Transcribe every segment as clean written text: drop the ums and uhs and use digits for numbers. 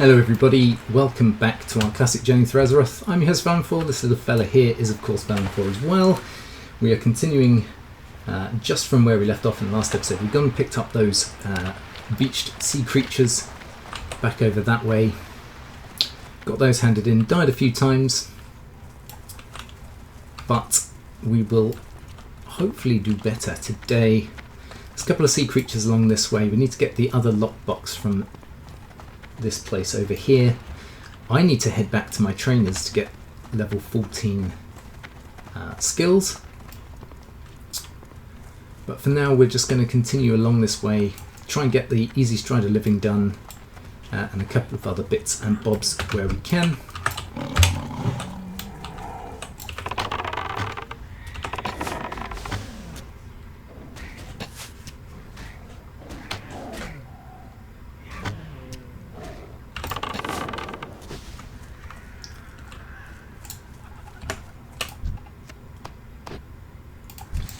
Hello everybody, welcome back to our classic journey through Azeroth. I'm your host Valenfor. This little fella here is of course Valenfor as well. We are continuing just from where we left off in the last episode. We've gone and picked up those beached sea creatures back over that way. Got those handed in, died a few times, but we will hopefully do better today. There's a couple of sea creatures along this way. We need to get the other lockbox from this place over here. I need to head back to my trainers to get level 14 skills. But for now we're just going to continue along this way, try and get the Easy Strider Living done and a couple of other bits and bobs where we can.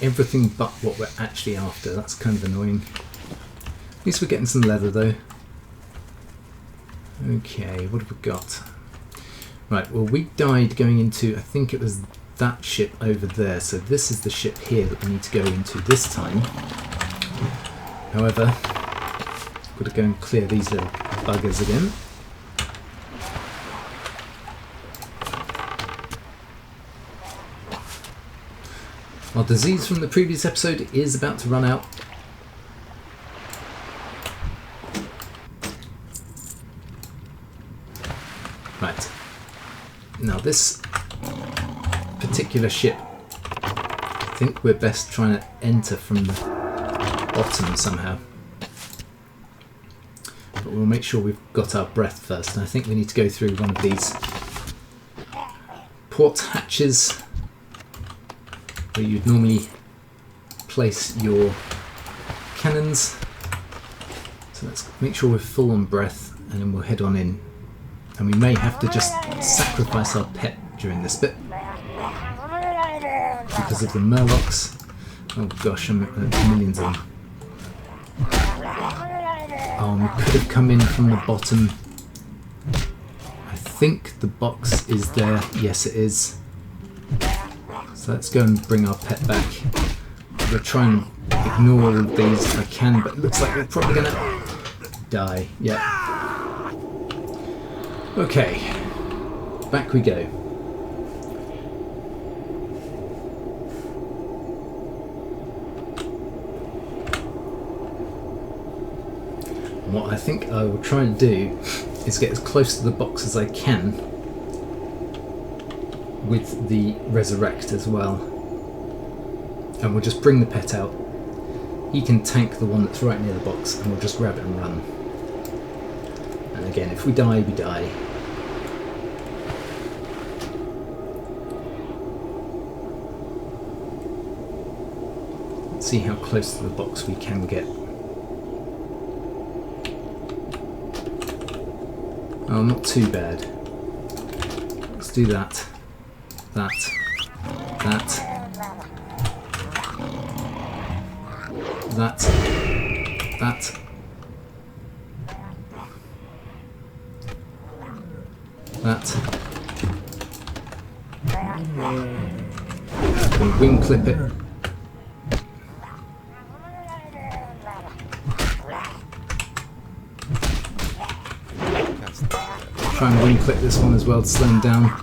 Everything but what we're actually after. That's kind of annoying. At least we're getting some leather though. Okay, what have we got? Right, well we died going into, I think it was that ship over there, so this is the ship here that we need to go into this time. However, I've got to go and clear these little buggers again. Our disease from the previous episode is about to run out. Right. Now this particular ship, I think we're best trying to enter from the bottom somehow. But we'll make sure we've got our breath first. And I think we need to go through one of these port hatches where you'd normally place your cannons. So let's make sure we're full on breath and then we'll head on in. And we may have to just sacrifice our pet during this bit because of the murlocs. Oh gosh, I'm at millions of them. Oh, we could have come in from the bottom. I think the box is there. Yes, it is. So let's go and bring our pet back. We'll try and ignore all of these if I can, but it looks like we're probably going to die. Yeah. Okay. Back we go. And what I think I will try and do is get as close to the box as I can with the resurrect as well, and we'll just bring the pet out. He can tank the one that's right near the box and we'll just grab it and run. And again, if we die, we die. Let's see how close to the box we can get. Oh, not too bad. Let's do that. That, that, that, that, that. We'll wing clip it. Try and wing clip this one as well to slow him down.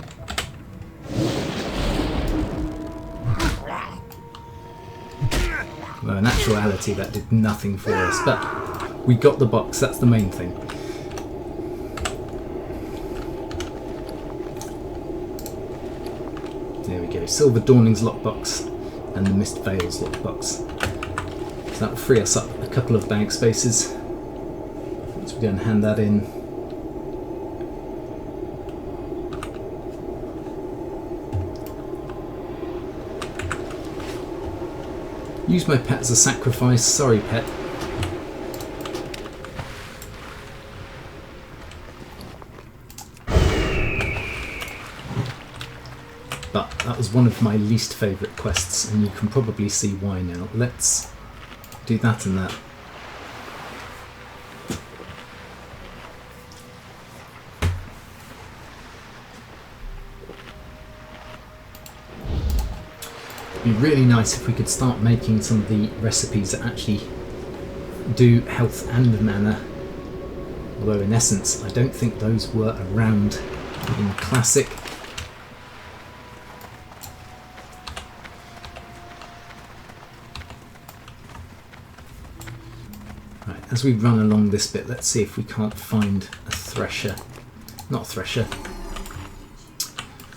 Well, in actuality that did nothing for us, but we got the box, that's the main thing. There we go, Silver Dawning's lockbox and the Mist Veil's lockbox. So that will free us up a couple of bank spaces. Once we go and hand that in. Use my pet as a sacrifice. Sorry, pet. But that was one of my least favourite quests, and you can probably see why now. Let's do that and that. It'd be really nice if we could start making some of the recipes that actually do health and mana. Although in essence, I don't think those were around in Classic. Right, as we run along this bit, let's see if we can't find a thresher. Not a thresher.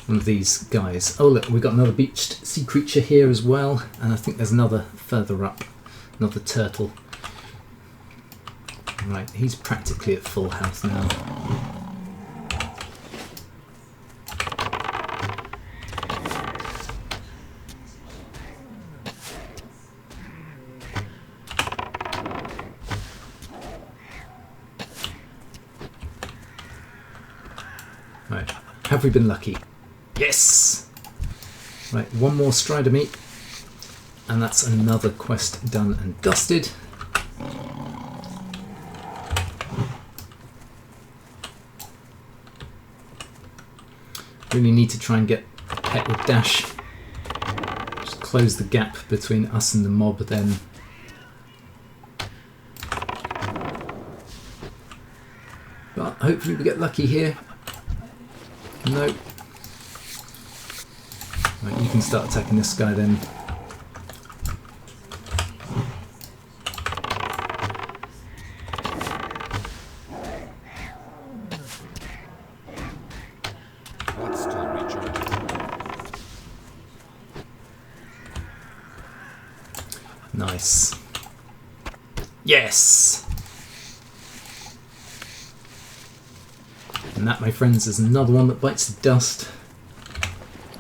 One of these guys. Oh look, we've got another beached sea creature here as well, and I think there's another further up, another turtle. Right, he's practically at full health now. Right, have we been lucky? Yes! Right, one more strider meat, and that's another quest done and dusted. Really need to try and get a pet with dash. Just close the gap between us and the mob then. But hopefully we get lucky here. No. Right, you can start attacking this guy then. Nice. Yes! And that, my friends, is another one that bites the dust.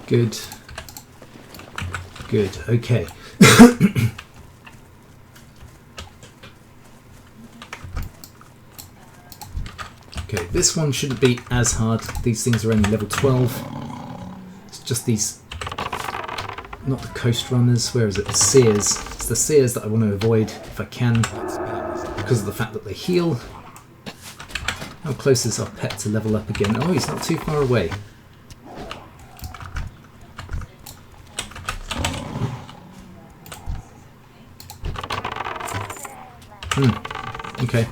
Good. Good, okay. Okay, this one shouldn't be as hard. These things are only level 12. It's just these... Not the coast runners, where is it? The seers. It's the seers that I want to avoid if I can, because of the fact that they heal. How close is our pet to level up again? Oh, he's not too far away. Okay.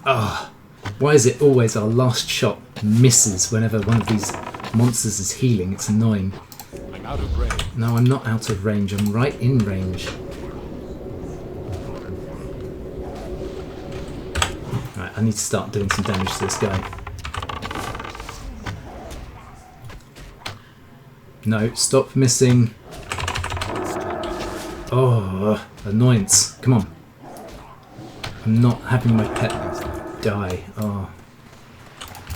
Ah, why is it always our last shot misses whenever one of these monsters is healing? It's annoying. I'm out of range. No, I'm not out of range. I'm right in range. Right, I need to start doing some damage to this guy. No, stop missing. Oh, annoyance. Come on. I'm not having my pet die. Oh.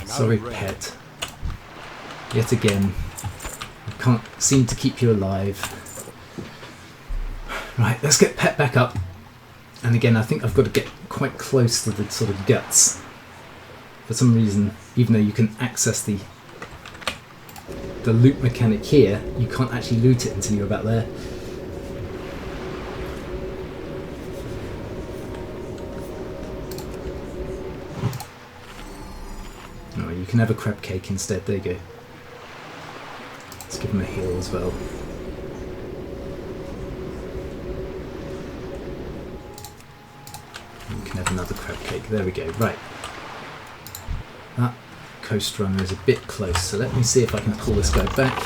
Sorry, pet. Yet again. I can't seem to keep you alive. Right, let's get pet back up. And again, I think I've got to get quite close to the sort of guts. For some reason, even though you can access the loot mechanic here, you can't actually loot it until you're about there. Oh, you can have a crab cake instead. There you go. Let's give him a heal as well. You can have another crab cake. There we go. Right. That coast runner is a bit close, so let me see if I can pull this guy back.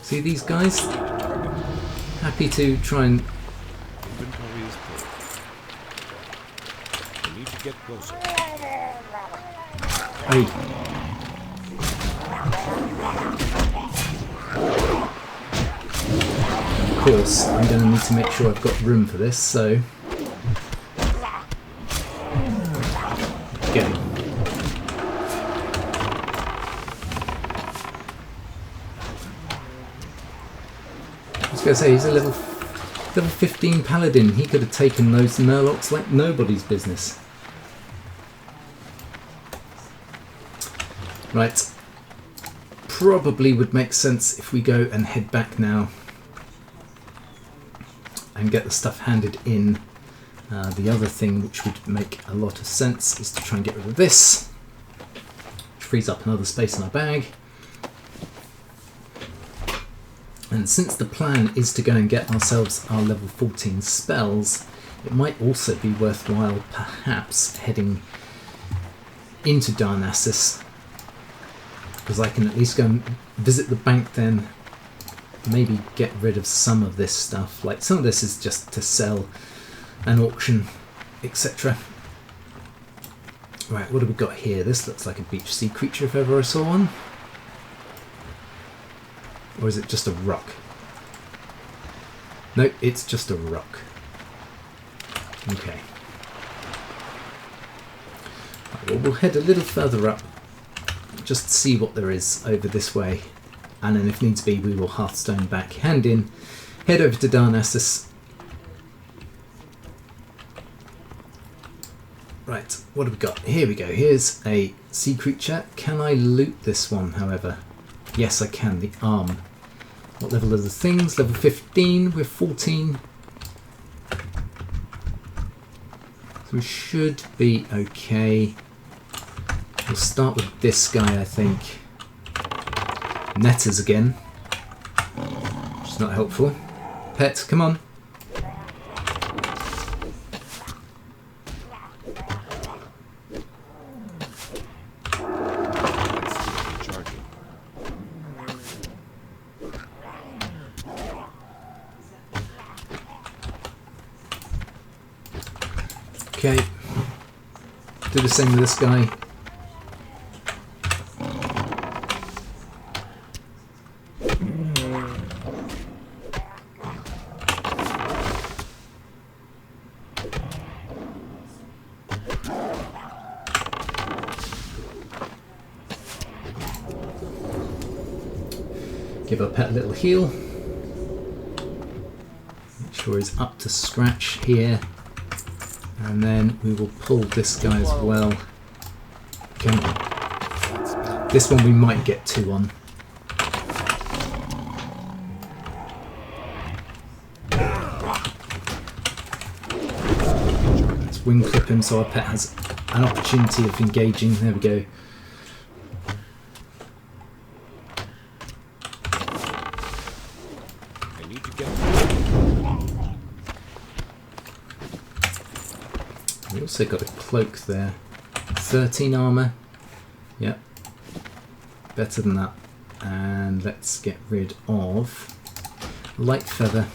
See these guys? Happy to try and... Inventory is full. We need to get closer. Hey. Of course, I'm going to need to make sure I've got room for this, so... Get him. I was going to say, he's a level 15 paladin. He could have taken those murlocs like nobody's business. Right. probably would make sense if we go and head back now and get the stuff handed in. The other thing which would make a lot of sense is to try and get rid of this, which frees up another space in our bag. And since the plan is to go and get ourselves our level 14 spells, it might also be worthwhile perhaps heading into Darnassus, because I can at least go and visit the bank then, maybe get rid of some of this stuff. Like some of this is just to sell and auction, etc. Right, what have we got here? This looks like a beach sea creature if ever I saw one. Or is it just a rock? No, it's just a rock. Okay. Right, well, we'll head a little further up just to see what there is over this way. And then if needs be, we will Hearthstone back, hand in, head over to Darnassus. Right, what have we got? Here we go. Here's a sea creature. Can I loot this one, however? Yes, I can. The arm. What level are the things? Level 15. We're 14. So we should be okay. We'll start with this guy, I think. Netters again. Which is not helpful. Pet, come on. Okay, do the same with this guy. Give our pet a little heal. Make sure he's up to scratch here. And then we will pull this guy as well. Okay. This one we might get two on. Let's wing clip him so our pet has an opportunity of engaging. There we go. We also got a cloak there. 13 armour. Yep. Better than that. And let's get rid of light feather.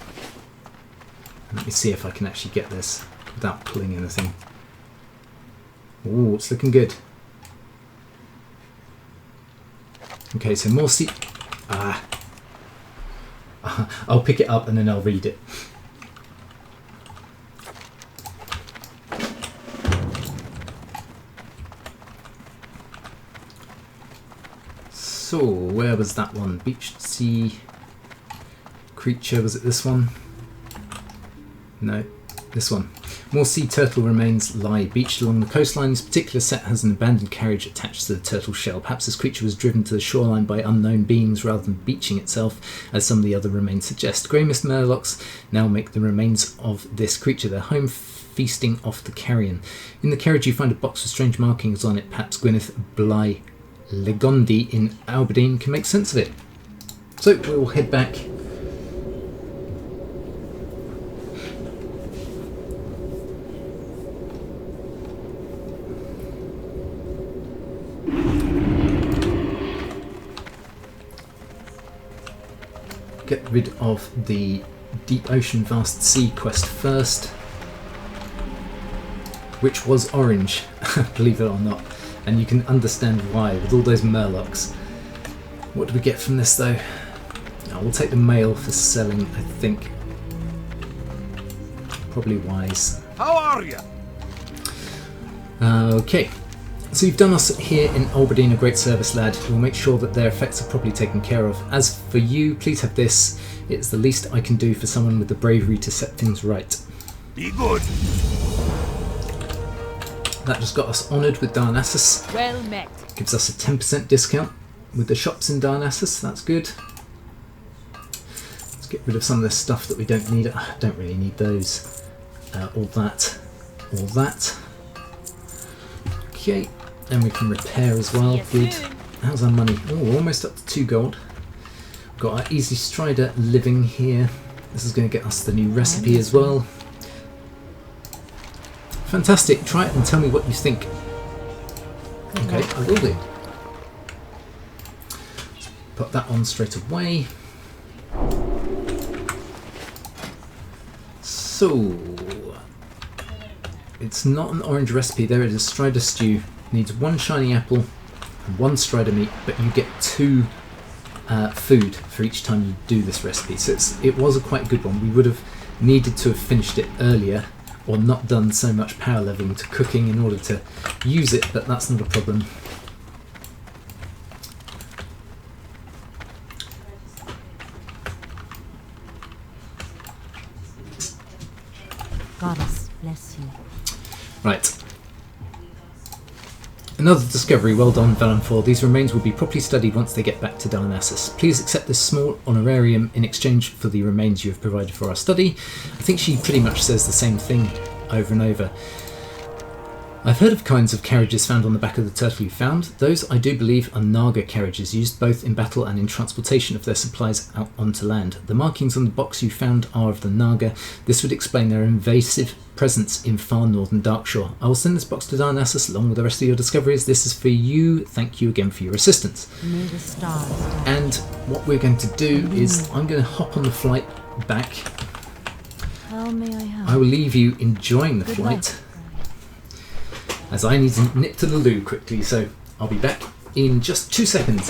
Let me see if I can actually get this without pulling anything. Ooh, it's looking good. Okay, so more sea... I'll pick it up and then I'll read it. So, where was that one? Beach sea creature, was it this one? No, this one. More sea turtle remains lie beached along the coastline. This particular set has an abandoned carriage attached to the turtle shell. Perhaps this creature was driven to the shoreline by unknown beings rather than beaching itself, as some of the other remains suggest. Grey mist murlocs now make the remains of this creature their home, feasting off the carrion. In the carriage you find a box with strange markings on it. Perhaps Gwyneth Bly Legondi in Aberdeen can make sense of it. So we'll head back. Get rid of the Deep Ocean Vast Sea quest first, which was orange, believe it or not. And you can understand why, with all those murlocs. What do we get from this though? Oh, we'll take the mail for selling, I think. Probably wise. How are you? Okay, so you've done us here in Aberdeen a great service, lad. We'll make sure that their effects are properly taken care of. As for you, please have this. It's the least I can do for someone with the bravery to set things right. Be good. That just got us honoured with Darnassus. Well met. Gives us a 10% discount. with the shops in Dionysus. That's good. Let's get rid of some of the stuff that we don't need. I don't really need those. All that. Okay, and we can repair as well. Good. How's our money? Oh, we're almost up to 2 gold. Got our easy strider living here. This is going to get us the new recipe as well. Fantastic. Try it and tell me what you think. Okay, I will do. Put that on straight away. So, it's not an orange recipe. There it is. Strider stew. Needs 1 shiny apple and 1 strider meat, but you get 2 food for each time you do this recipe. So it was a quite good one. We would have needed to have finished it earlier, or not done so much power leveling to cooking in order to use it, but that's not a problem. Goddess bless you. Right. Another discovery. Well done, Valenfor. These remains will be properly studied once they get back to Dionysus. Please accept this small honorarium in exchange for the remains you have provided for our study. I think she pretty much says the same thing over and over. I've heard of kinds of carriages found on the back of the turtle you found. Those, I do believe, are Naga carriages used both in battle and in transportation of their supplies out onto land. The markings on the box you found are of the Naga. This would explain their invasive presence in far northern Darkshore. I will send this box to Dionysus along with the rest of your discoveries. This is for you. Thank you again for your assistance. May the stars. And what we're going to do is I'm going to hop on the flight back. How may I help? I will leave you enjoying the Good flight, as I need to nip to the loo quickly, so I'll be back in just 2 seconds.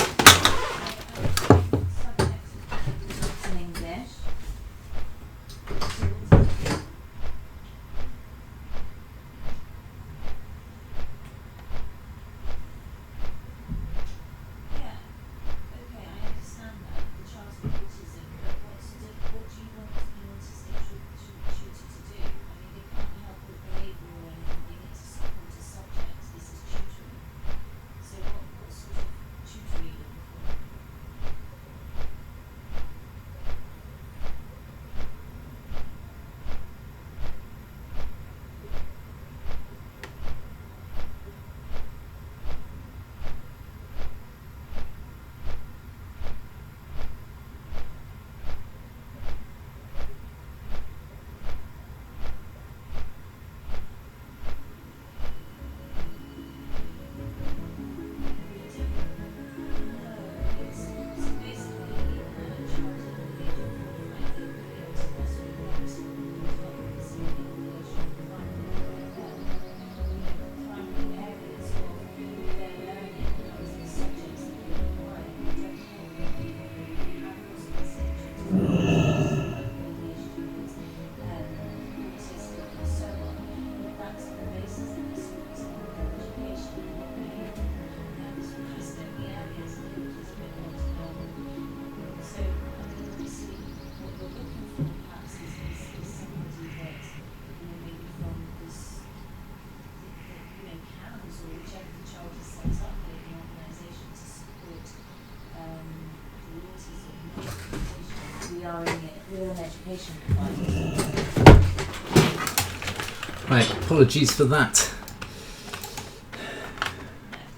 Right, apologies for that.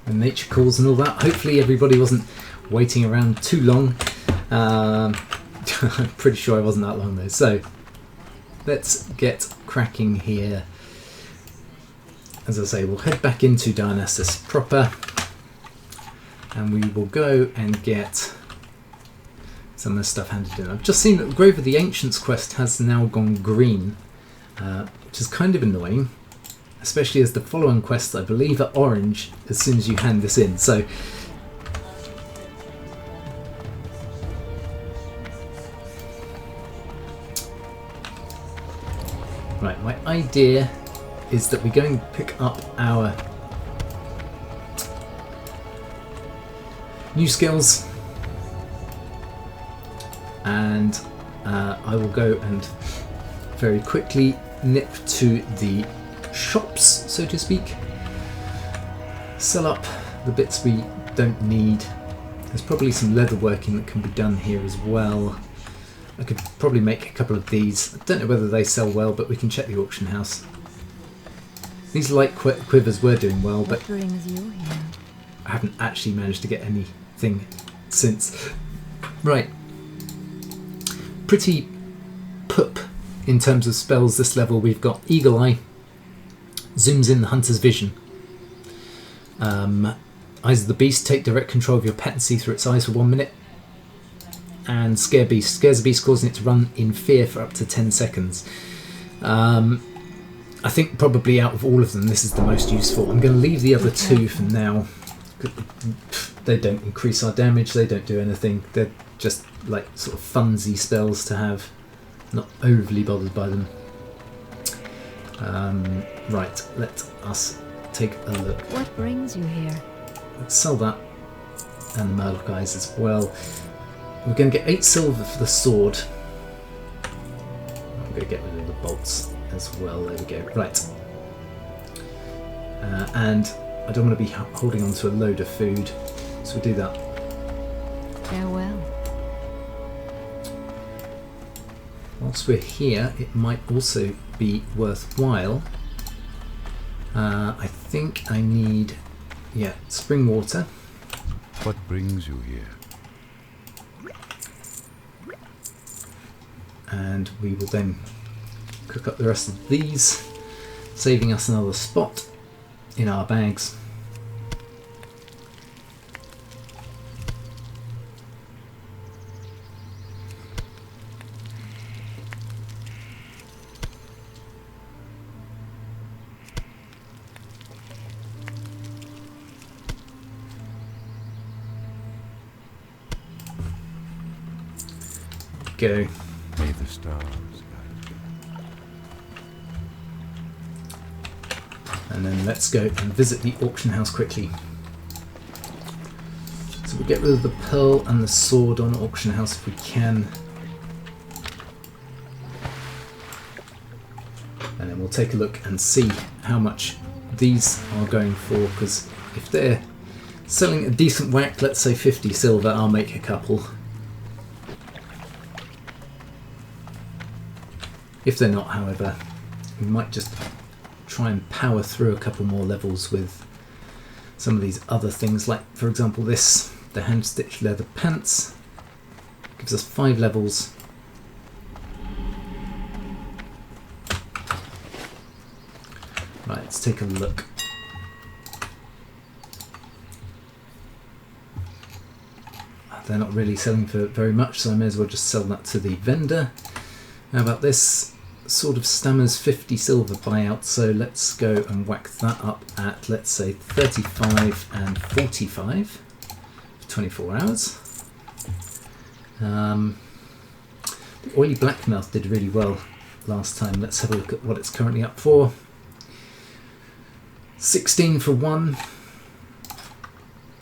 And nature calls and all that. Hopefully everybody wasn't waiting around too long. I'm pretty sure I wasn't that long though. So let's get cracking here. As I say, we'll head back into Dionysus proper, and we will go and get some of the stuff handed in. I've just seen that the Grave of the Ancients quest has now gone green, which is kind of annoying, especially as the following quests, I believe, are orange as soon as you hand this in. So right, my idea is that we go and pick up our new skills, and I will go and very quickly nip to the shops, so to speak, sell up the bits we don't need, There's probably some leather working that can be done here as well. I could probably make a couple of these. I don't know whether they sell well, but we can check the auction house. These light quivers were doing well, but What brings you here? I haven't actually managed to get anything since. Right. Pretty poop in terms of spells this level. We've got Eagle Eye, zooms in the Hunter's Vision. Eyes of the Beast, take direct control of your pet and see through its eyes for 1 minute. And Scare Beast, scares the beast, causing it to run in fear for up to 10 seconds. I think probably out of all of them, this is the most useful. I'm going to leave the other two for now. They don't increase our damage, they don't do anything. They're just like sort of funsy spells to have. Not overly bothered by them. Right, let us take a look. What brings you here? Let's sell that and the Murloc Eyes as well. We're going to get 8 silver for the sword. I'm going to get rid of the bolts as well. There we go. Right. And I don't want to be holding on to a load of food, so we'll do that. Farewell. Whilst we're here, it might also be worthwhile. I think I need, spring water. What brings you here? And we will then cook up the rest of these, saving us another spot in our bags. Go. May the stars guide you. And then let's go and visit the auction house quickly. So we'll get rid of the pearl and the sword on auction house if we can. And then we'll take a look and see how much these are going for, because if they're selling a decent whack, let's say 50 silver, I'll make a couple. If they're not, however, we might just try and power through a couple more levels with some of these other things, like for example this, the hand-stitched leather pants, gives us 5 levels. Right, let's take a look. They're not really selling for very much, so I may as well just sell that to the vendor. How about this? Sword of Stammers 50 silver buyout, so let's go and whack that up at, let's say, 35 and 45 for 24 hours. The Oily Blackmouth did really well last time. Let's have a look at what it's currently up for. 16 for 1.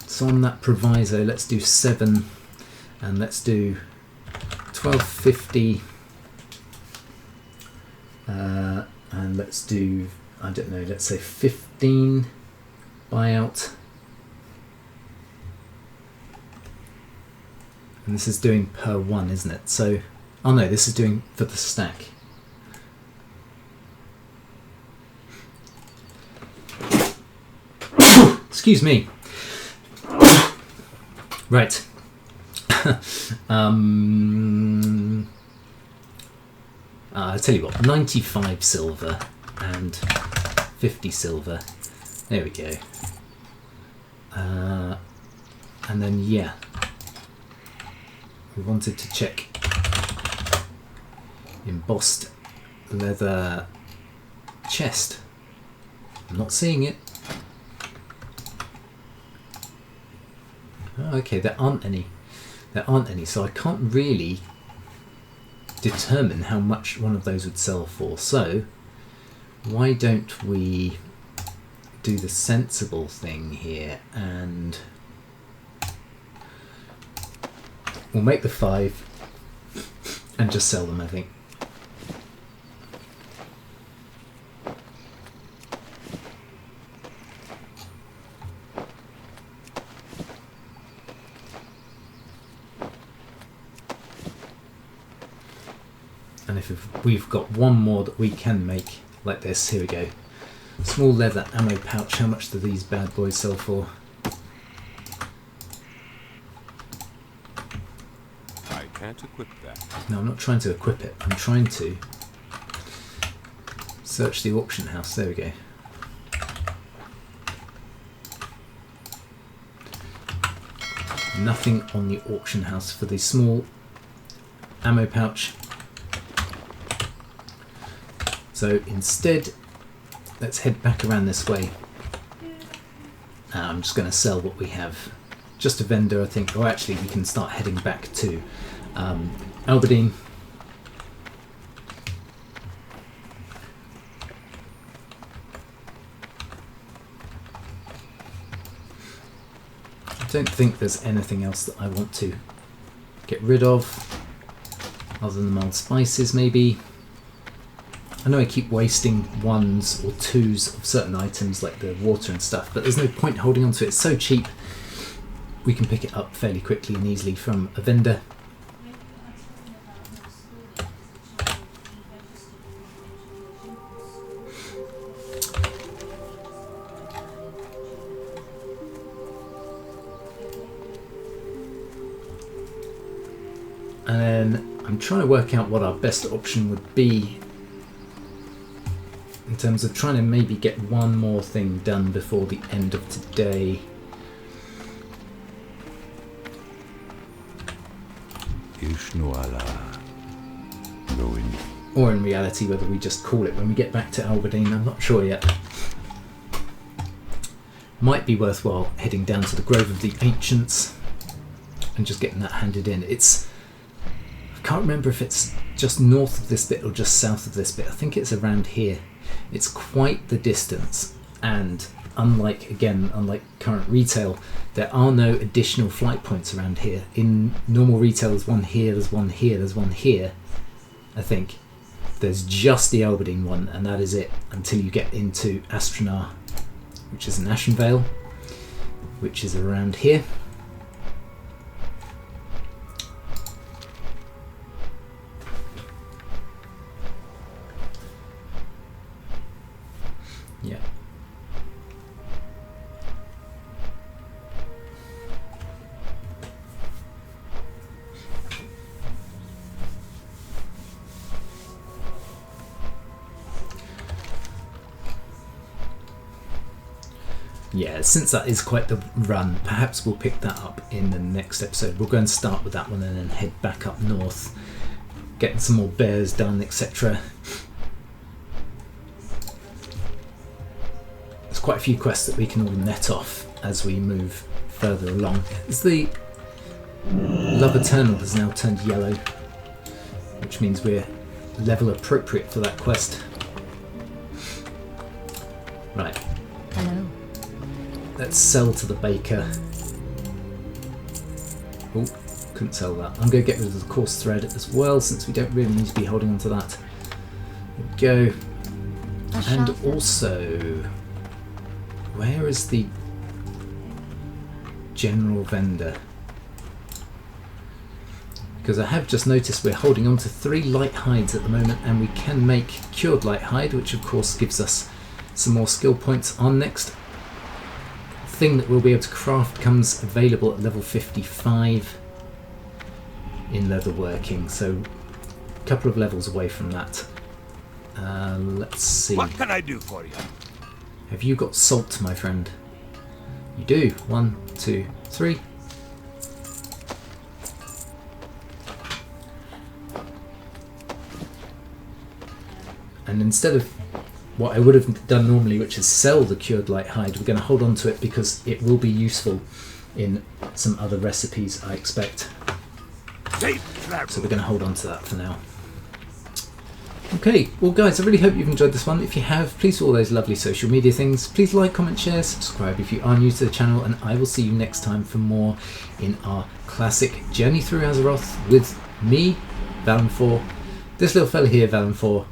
So on that proviso, let's do 7 and let's do 12.50. And let's do, I don't know, let's say 15 buyout. And this is doing per 1, isn't it? So, oh no, this is doing for the stack. Excuse me. Right. I'll tell you what, 95 silver and 50 silver. There we go. And then, yeah, we wanted to check embossed leather chest. I'm not seeing it. Oh, okay, there aren't any. There aren't any, so I can't really determine how much one of those would sell for. So why don't we do the sensible thing here and we'll make the 5 and just sell them, I think. And if we've got one more that we can make like this, here we go. Small leather ammo pouch. How much do these bad boys sell for? I can't equip that. No, I'm not trying to equip it. I'm trying to search the auction house. There we go. Nothing on the auction house for the small ammo pouch. So instead, let's head back around this way. I'm just going to sell what we have. Just a vendor, I think. Or actually, we can start heading back to Alberdine. I don't think there's anything else that I want to get rid of, other than the mild spices maybe. I know I keep wasting 1s or 2s of certain items like the water and stuff, but there's no point holding on to it. It's so cheap. We can pick it up fairly quickly and easily from a vendor. And then I'm trying to work out what our best option would be in terms of trying to maybe get one more thing done before the end of today. Or in reality, whether we just call it when we get back to Alberdine, I'm not sure yet. Might be worthwhile heading down to the Grove of the Ancients and just getting that handed in. I can't remember if it's just north of this bit or just south of this bit. I think it's around here. It's quite the distance, and unlike current retail, there are no additional flight points around here. In normal retail, there's one here, there's one here, there's one here, I think. There's just the Alberdine one, and that is it until you get into Astronar, which is in Ashenvale, which is around here. Yeah. Yeah, since that is quite the run, perhaps we'll pick that up in the next episode. We'll go and start with that one and then head back up north, getting some more bears done, etc. There's quite a few quests that we can all net off as we move further along. As the Love Eternal has now turned yellow, which means we're level appropriate for that quest. Right. Hello. Let's sell to the baker. Oh, couldn't sell that. I'm going to get rid of the coarse thread as well, since we don't really need to be holding on to that. There we go. And also, where is the general vendor? Because I have just noticed we're holding on to 3 light hides at the moment, and we can make cured light hide, which of course gives us some more skill points. Our next thing that we'll be able to craft comes available at level 55 in leatherworking, so a couple of levels away from that. Let's see. What can I do for you? Have you got salt, my friend? You do. 1, 2, 3. And instead of what I would have done normally, which is sell the cured light hide, we're going to hold on to it because it will be useful in some other recipes, I expect. So we're going to hold on to that for now. Okay, well guys, I really hope you've enjoyed this one. If you have, please do all those lovely social media things. Please like, comment, share, subscribe if you are new to the channel, and I will see you next time for more in our classic journey through Azeroth with me, Valenfor, this little fella here, Valenfor.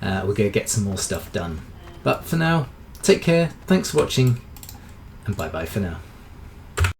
We're going to get some more stuff done. But for now, take care, thanks for watching, and bye bye for now.